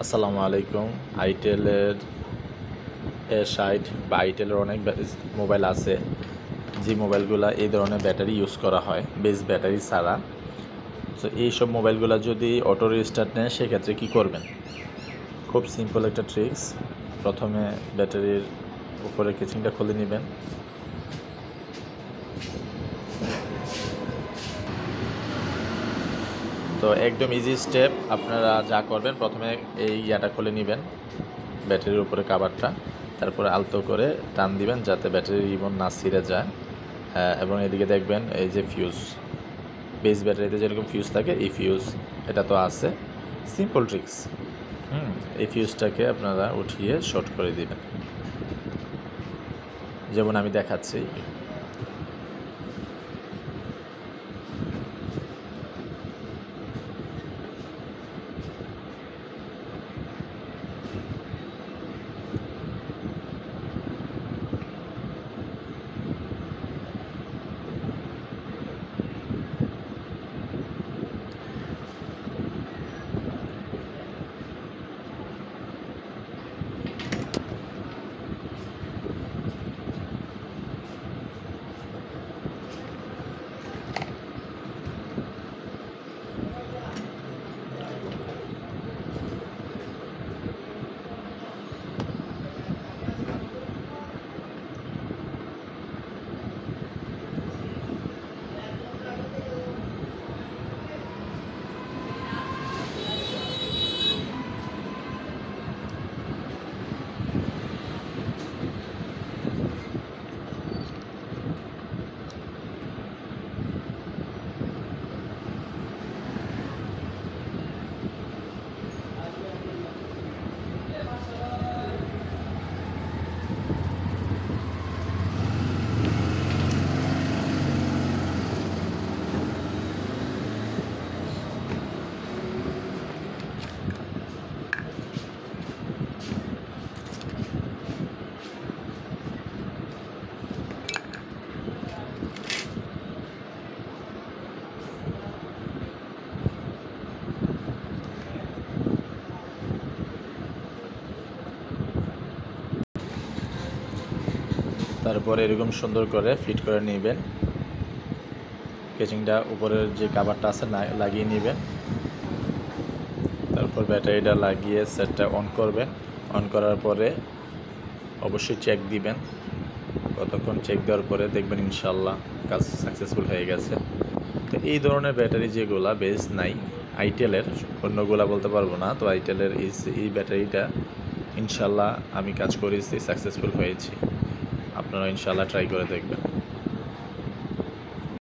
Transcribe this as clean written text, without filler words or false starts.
আসসালামু আলাইকুম। আইটেলের A60 বা আইটেলের অনেক মোবাইল আছে, যে মোবাইলগুলো এই ধরনের ব্যাটারি ইউজ করা হয় বেস ব্যাটারি ছাড়া। তো এইসব মোবাইলগুলো যদি অটো রিস্টার্ট নেয় সেক্ষেত্রে কী করবেন? খুব সিম্পল একটা ট্রিক্স। প্রথমে ব্যাটারির উপরে কেচিংটা খুলে নেবেন। তো একদম ইজি স্টেপ। আপনারা যা করবেন, প্রথমে এই ইয়াটা খুলে নেবেন, ব্যাটারির উপরে কাভারটা, তারপরে আলতো করে টান দিবেন যাতে ব্যাটারি রিবন না ছিঁড়ে যায়। এবং এদিকে দেখবেন এই যে ফিউজ, বেস ব্যাটারিতে যেরকম ফিউজ থাকে এই ফিউজ এটা তো আছে। Simple tricks. এই ফিউজটাকে আপনারা উঠিয়ে শর্ট করে দিবেন, যেমন আমি দেখাচ্ছি। তারপরে এরকম সুন্দর করে ফিট করে নেবেন। কেচিংটা উপরের যে কাভারটা আছে লাগিয়ে নেবেন। তারপর ব্যাটারিটা লাগিয়ে সেটটা অন করবেন। অন করার পরে অবশ্যই চেক দিবেন। কতক্ষণ চেক দেওয়ার পরে দেখবেন ইনশাল্লাহ কাজ সাকসেসফুল হয়ে গেছে। তো এই ধরনের ব্যাটারি যেগুলা বেস নাই আইটেলের, অন্যগুলা বলতে পারবো না, তো আইটেলের এই ব্যাটারিটা ইনশাল্লাহ আমি কাজ করেছি, সাকসেসফুল হয়েছি। আপনারা ইনশাল্লাহ ট্রাই করে দেখবেন।